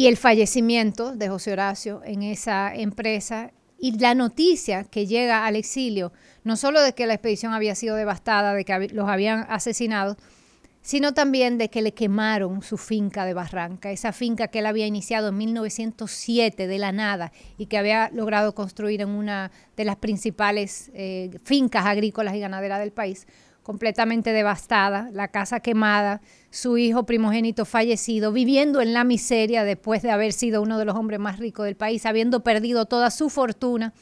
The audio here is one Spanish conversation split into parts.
y el fallecimiento de José Horacio en esa empresa y la noticia que llega al exilio, no solo de que la expedición había sido devastada, de que los habían asesinado, sino también de que le quemaron su finca de Barranca, esa finca que él había iniciado en 1907 de la nada y que había logrado construir en una de las principales fincas agrícolas y ganaderas del país, completamente devastada, la casa quemada, su hijo primogénito fallecido, viviendo en la miseria después de haber sido uno de los hombres más ricos del país, habiendo perdido toda su fortuna,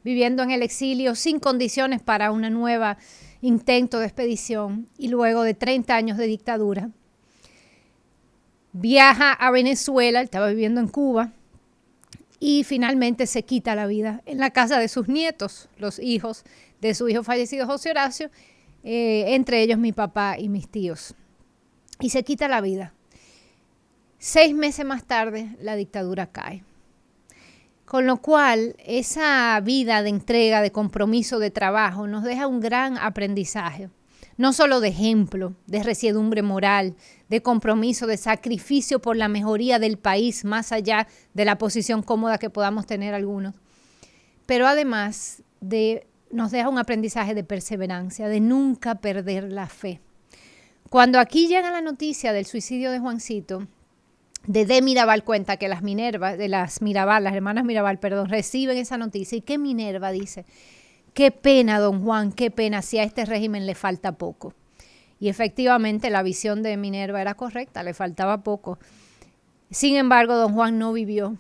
viviendo en el exilio sin condiciones para una nueva intento de expedición y luego de 30 años de dictadura, viaja a Venezuela, él estaba viviendo en Cuba, y finalmente se quita la vida en la casa de sus nietos, los hijos de su hijo fallecido José Horacio, entre ellos mi papá y mis tíos. Y se quita la vida. 6 meses más tarde, la dictadura cae. Con lo cual, esa vida de entrega, de compromiso, de trabajo, nos deja un gran aprendizaje. No solo de ejemplo, de resiedumbre moral, de compromiso, de sacrificio por la mejoría del país, más allá de la posición cómoda que podamos tener algunos. Pero además nos deja un aprendizaje de perseverancia, de nunca perder la fe. Cuando aquí llega la noticia del suicidio de Juancito, de Mirabal cuenta que las hermanas Mirabal, reciben esa noticia. ¿Y qué Minerva dice? Qué pena, don Juan, qué pena, si a este régimen le falta poco. Y efectivamente la visión de Minerva era correcta, le faltaba poco. Sin embargo, don Juan no vivió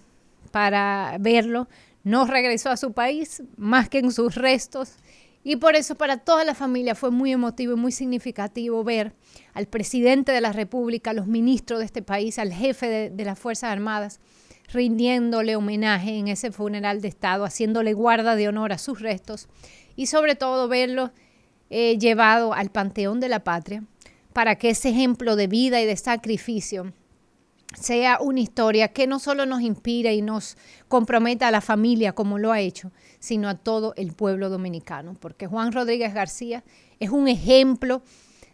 para verlo, no regresó a su país más que en sus restos. Y por eso para toda la familia fue muy emotivo y muy significativo ver al presidente de la República, a los ministros de este país, al jefe de las Fuerzas Armadas, rindiéndole homenaje en ese funeral de Estado, haciéndole guarda de honor a sus restos y sobre todo verlo llevado al Panteón de la Patria para que ese ejemplo de vida y de sacrificio sea una historia que no solo nos inspire y nos comprometa a la familia como lo ha hecho, sino a todo el pueblo dominicano, porque Juan Rodríguez García es un ejemplo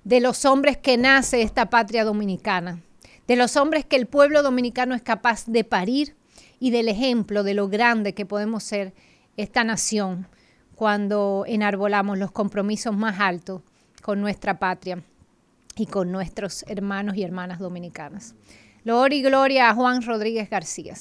de los hombres que nace esta patria dominicana, de los hombres que el pueblo dominicano es capaz de parir y del ejemplo de lo grande que podemos ser esta nación cuando enarbolamos los compromisos más altos con nuestra patria y con nuestros hermanos y hermanas dominicanas. Loor y gloria a Juan Rodríguez García.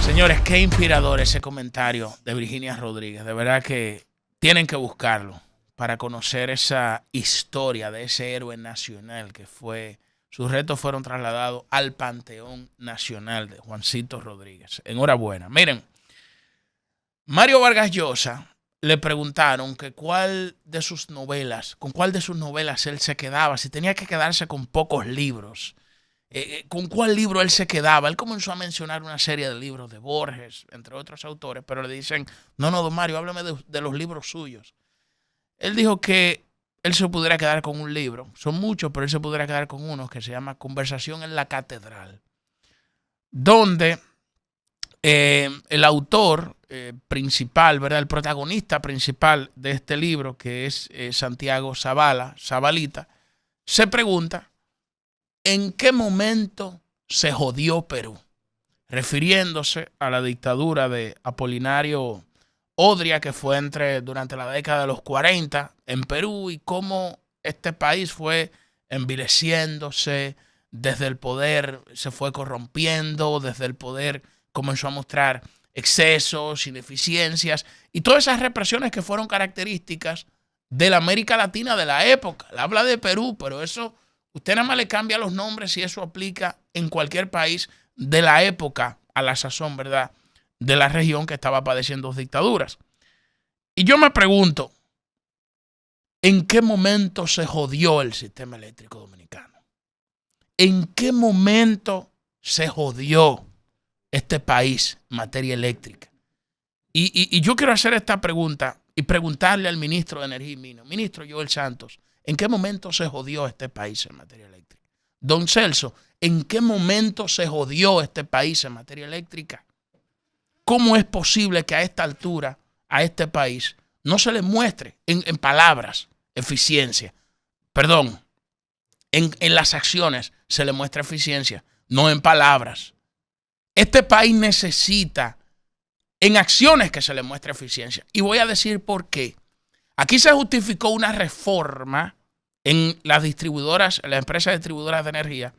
Señores, qué inspirador ese comentario de Virginia Rodríguez. De verdad que tienen que buscarlo para conocer esa historia de ese héroe nacional que fue. Sus restos fueron trasladados al Panteón Nacional de Juancito Rodríguez. Enhorabuena. Miren, Mario Vargas Llosa le preguntaron que con cuál de sus novelas él se quedaba, si tenía que quedarse con pocos libros. ¿Con cuál libro él se quedaba? Él comenzó a mencionar una serie de libros de Borges, entre otros autores, pero le dicen, no, don Mario, háblame de los libros suyos. Él dijo que él se pudiera quedar con un libro, son muchos, pero él se pudiera quedar con uno que se llama Conversación en la Catedral, donde el autor principal, ¿verdad? El protagonista principal de este libro, que es Santiago Zabalita, se pregunta, ¿en qué momento se jodió Perú? Refiriéndose a la dictadura de Apolinario Odria, que fue durante la década de los 40 en Perú, y cómo este país fue envileciéndose desde el poder, se fue corrompiendo, desde el poder comenzó a mostrar excesos, ineficiencias y todas esas represiones que fueron características de la América Latina de la época. Él habla de Perú, pero eso usted nada más le cambia los nombres y eso aplica en cualquier país de la época, a la sazón, ¿verdad?, de la región que estaba padeciendo dictaduras. Y yo me pregunto, ¿en qué momento se jodió el sistema eléctrico dominicano? ¿En qué momento se jodió este país en materia eléctrica? Y yo quiero hacer esta pregunta y preguntarle al ministro de Energía y Minas, ministro Joel Santos, ¿en qué momento se jodió este país en materia eléctrica? Don Celso, ¿en qué momento se jodió este país en materia eléctrica? ¿Cómo es posible que a esta altura, a este país, no se le muestre en palabras eficiencia? Perdón, en las acciones se le muestra eficiencia, no en palabras. Este país necesita en acciones que se le muestre eficiencia. Y voy a decir por qué. Aquí se justificó una reforma en las distribuidoras, en las empresas distribuidoras de energía,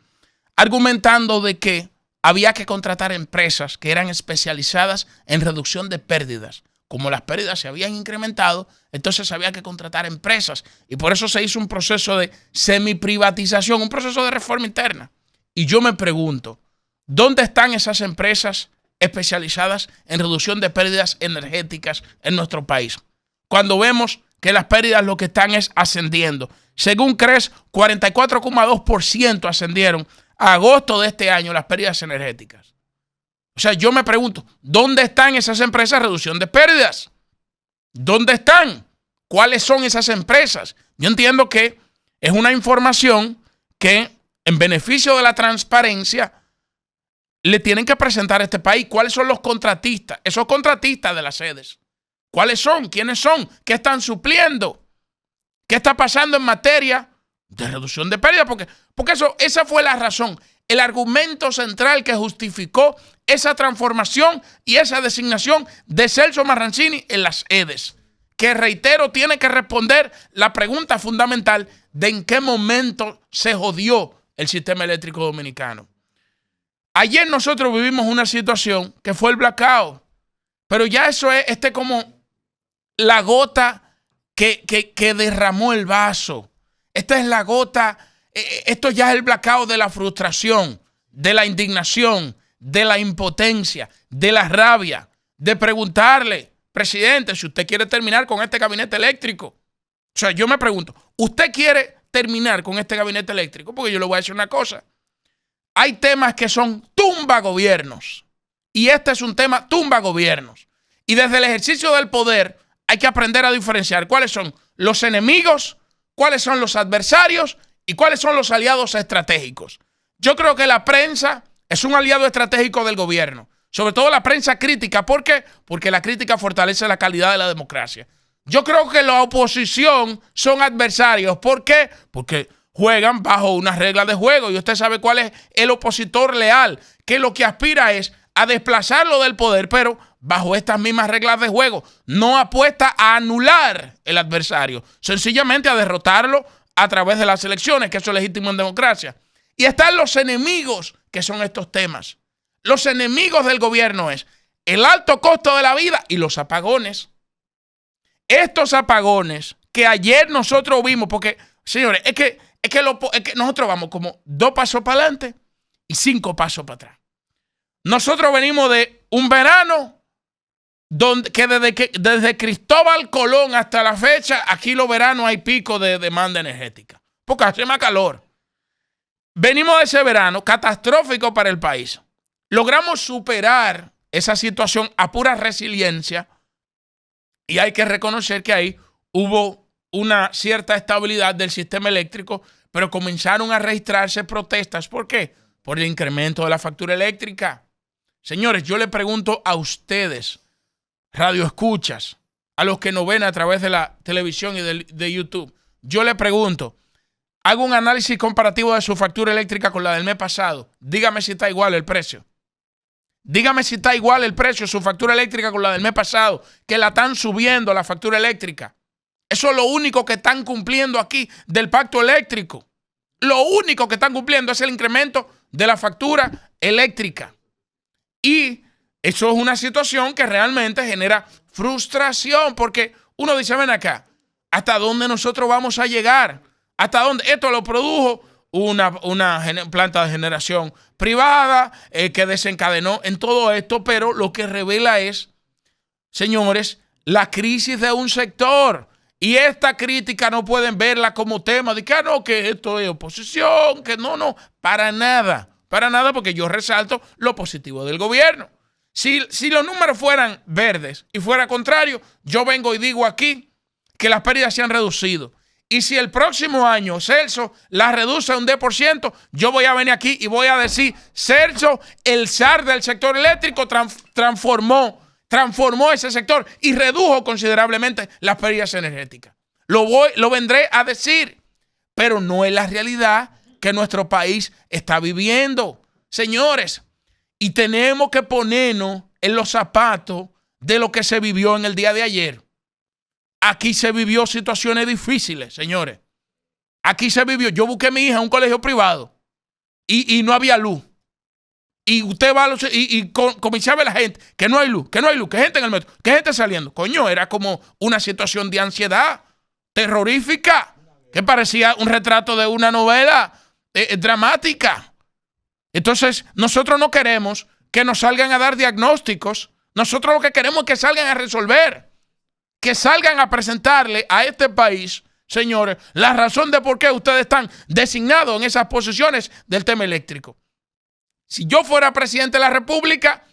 argumentando de que había que contratar empresas que eran especializadas en reducción de pérdidas. Como las pérdidas se habían incrementado, entonces había que contratar empresas. Y por eso se hizo un proceso de semiprivatización, un proceso de reforma interna. Y yo me pregunto, ¿dónde están esas empresas especializadas en reducción de pérdidas energéticas en nuestro país? Cuando vemos que las pérdidas lo que están es ascendiendo. Según CRES, 44,2% ascendieron a agosto de este año las pérdidas energéticas. O sea, yo me pregunto, ¿dónde están esas empresas de reducción de pérdidas? ¿Dónde están? ¿Cuáles son esas empresas? Yo entiendo que es una información que, en beneficio de la transparencia, le tienen que presentar a este país. ¿Cuáles son los contratistas? Esos contratistas de las sedes. ¿Cuáles son? ¿Quiénes son? ¿Qué están supliendo? ¿Qué está pasando en materia de reducción de pérdidas? Porque esa fue la razón, el argumento central que justificó esa transformación y esa designación de Celso Marrancini en las EDES, que reitero, tiene que responder la pregunta fundamental de en qué momento se jodió el sistema eléctrico dominicano. Ayer nosotros vivimos una situación que fue el blackout, pero ya eso es como la gota que derramó el vaso. Esta es la gota, esto ya es el blackout de la frustración, de la indignación, de la impotencia, de la rabia, de preguntarle, presidente, si usted quiere terminar con este gabinete eléctrico. O sea, yo me pregunto, ¿usted quiere terminar con este gabinete eléctrico? Porque yo le voy a decir una cosa. Hay temas que son tumba gobiernos. Y este es un tema tumba gobiernos. Y desde el ejercicio del poder hay que aprender a diferenciar cuáles son los enemigos, cuáles son los adversarios y cuáles son los aliados estratégicos. Yo creo que la prensa es un aliado estratégico del gobierno. Sobre todo la prensa crítica. ¿Por qué? Porque la crítica fortalece la calidad de la democracia. Yo creo que la oposición son adversarios. ¿Por qué? Porque juegan bajo unas reglas de juego y usted sabe cuál es el opositor leal, que lo que aspira es a desplazarlo del poder, pero bajo estas mismas reglas de juego. No apuesta a anular el adversario, sencillamente a derrotarlo a través de las elecciones, que eso es legítimo en democracia. Y están los enemigos, que son estos temas. Los enemigos del gobierno es el alto costo de la vida y los apagones. Estos apagones que ayer nosotros vimos, porque, señores, es que nosotros vamos como 2 pasos para adelante y 5 pasos para atrás. Nosotros venimos de un verano desde Cristóbal Colón hasta la fecha, aquí los veranos hay pico de demanda energética, porque hace más calor. Venimos de ese verano catastrófico para el país. Logramos superar esa situación a pura resiliencia y hay que reconocer que ahí hubo una cierta estabilidad del sistema eléctrico, pero comenzaron a registrarse protestas. ¿Por qué? Por el incremento de la factura eléctrica. Señores, yo le pregunto a ustedes, radioescuchas, a los que nos ven a través de la televisión y de YouTube, yo le pregunto, hago un análisis comparativo de su factura eléctrica con la del mes pasado. Dígame si está igual el precio. Dígame si está igual el precio de su factura eléctrica con la del mes pasado, que la están subiendo la factura eléctrica. Eso es lo único que están cumpliendo aquí del pacto eléctrico. Lo único que están cumpliendo es el incremento de la factura eléctrica. Y eso es una situación que realmente genera frustración, porque uno dice, ven acá, ¿hasta dónde nosotros vamos a llegar? ¿Hasta dónde? Esto lo produjo una planta de generación privada que desencadenó en todo esto, pero lo que revela es, señores, la crisis de un sector. Y esta crítica no pueden verla como tema de que no, que esto es oposición, que no, para nada, porque yo resalto lo positivo del gobierno. Si los números fueran verdes y fuera contrario, yo vengo y digo aquí que las pérdidas se han reducido. Y si el próximo año Celso las reduce un 10%, yo voy a venir aquí y voy a decir, Celso, el zar del sector eléctrico, transformó ese sector y redujo considerablemente las pérdidas energéticas. Lo vendré a decir, pero no es la realidad que nuestro país está viviendo. Señores, y tenemos que ponernos en los zapatos de lo que se vivió en el día de ayer. Aquí se vivió situaciones difíciles, señores. Aquí se vivió. Yo busqué a mi hija en un colegio privado y no había luz. Y usted va y comienza a ver la gente que no hay luz, que gente en el metro, que gente saliendo. Coño, era como una situación de ansiedad terrorífica que parecía un retrato de una novela dramática. Entonces, nosotros no queremos que nos salgan a dar diagnósticos. Nosotros lo que queremos es que salgan a resolver. Que salgan a presentarle a este país, señores, la razón de por qué ustedes están designados en esas posiciones del tema eléctrico. Si yo fuera presidente de la República,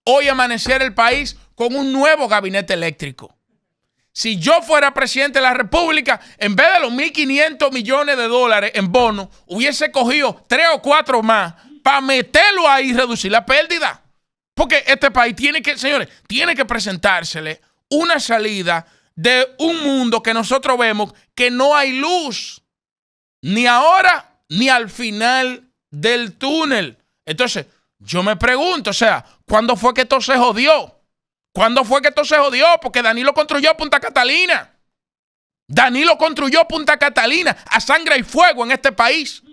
hoy amaneciera el país con un nuevo gabinete eléctrico. Si yo fuera presidente de la República, en vez de los 1.500 millones de dólares en bonos, hubiese cogido 3 o 4 más para meterlo ahí y reducir la pérdida. Porque este país tiene que presentársele una salida de un mundo que nosotros vemos que no hay luz, ni ahora ni al final del túnel. Entonces, yo me pregunto, o sea, ¿cuándo fue que esto se jodió? ¿Cuándo fue que esto se jodió? Porque Danilo construyó Punta Catalina. Danilo construyó Punta Catalina a sangre y fuego en este país.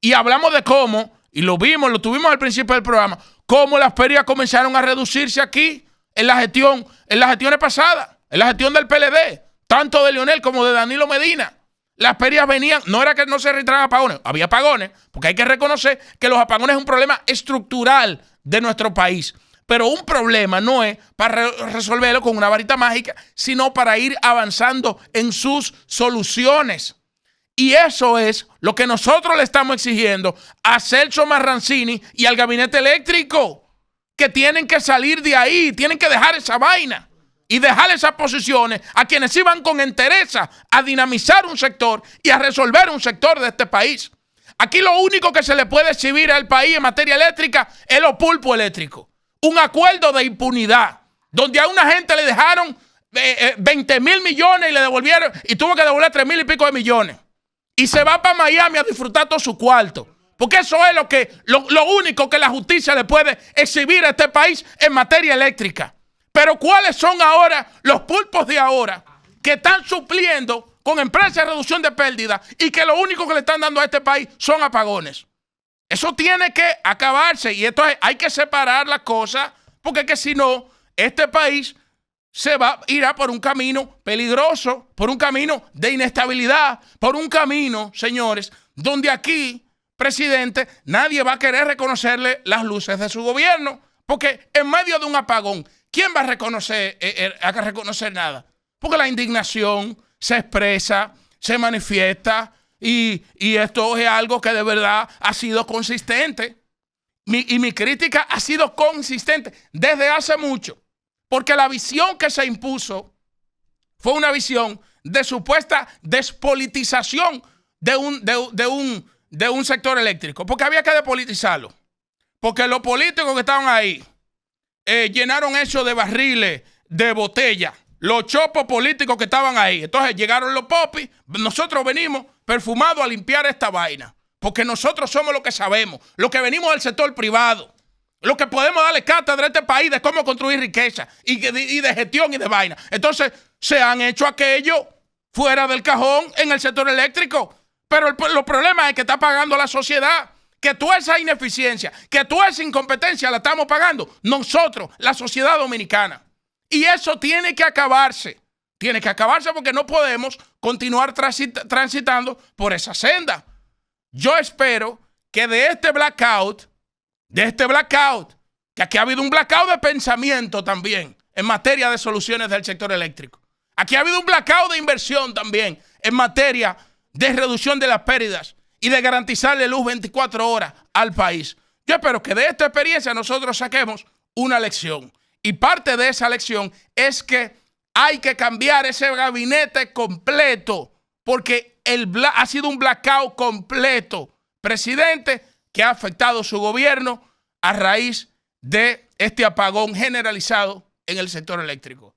Y hablamos de cómo, y lo tuvimos al principio del programa, cómo las pérdidas comenzaron a reducirse aquí en las gestiones pasadas, en la gestión del PLD, tanto de Leonel como de Danilo Medina. Las pérdidas venían, no era que no se registraran apagones, había apagones, porque hay que reconocer que los apagones es un problema estructural de nuestro país. Pero un problema no es para resolverlo con una varita mágica, sino para ir avanzando en sus soluciones. Y eso es lo que nosotros le estamos exigiendo a Celso Marrancini y al gabinete eléctrico, que tienen que salir de ahí, tienen que dejar esa vaina y dejar esas posiciones a quienes iban con entereza a dinamizar un sector y a resolver un sector de este país. Aquí lo único que se le puede exhibir al país en materia eléctrica es los pulpos eléctricos. Un acuerdo de impunidad, donde a una gente le dejaron 20.000 millones y le devolvieron, y tuvo que devolver 3.000 y pico de millones. Y se va para Miami a disfrutar todo su cuarto. Porque eso es lo único que la justicia le puede exhibir a este país en materia eléctrica. Pero ¿cuáles son ahora los pulpos de ahora que están supliendo con empresas de reducción de pérdidas y que lo único que le están dando a este país son apagones? Eso tiene que acabarse y hay que separar las cosas porque es que si no, este país irá por un camino peligroso, por un camino de inestabilidad, por un camino, señores, donde aquí, presidente, nadie va a querer reconocerle las luces de su gobierno, porque en medio de un apagón, ¿quién va a reconocer nada? Porque la indignación se expresa, se manifiesta, y esto es algo que de verdad ha sido consistente. Mi crítica ha sido consistente desde hace mucho, porque la visión que se impuso fue una visión de supuesta despolitización de un sector eléctrico, porque había que despolitizarlo, porque los políticos que estaban ahí llenaron eso de barriles, de botellas, los chopos políticos que estaban ahí. Entonces llegaron los popis, nosotros venimos perfumados a limpiar esta vaina, porque nosotros somos los que sabemos, los que venimos del sector privado, los que podemos darle cátedra a este país de cómo construir riqueza y de gestión y de vaina. Entonces se han hecho aquello fuera del cajón en el sector eléctrico, pero los problemas es que está pagando la sociedad, que toda esa ineficiencia, que toda esa incompetencia la estamos pagando nosotros, la sociedad dominicana. Y eso tiene que acabarse. Tiene que acabarse porque no podemos continuar transitando por esa senda. Yo espero que de este blackout, que aquí ha habido un blackout de pensamiento también en materia de soluciones del sector eléctrico. Aquí ha habido un blackout de inversión también en materia de reducción de las pérdidas y de garantizarle luz 24 horas al país. Yo espero que de esta experiencia nosotros saquemos una lección. Y parte de esa lección es que hay que cambiar ese gabinete completo, porque ha sido un blackout completo, presidente, que ha afectado su gobierno a raíz de este apagón generalizado en el sector eléctrico.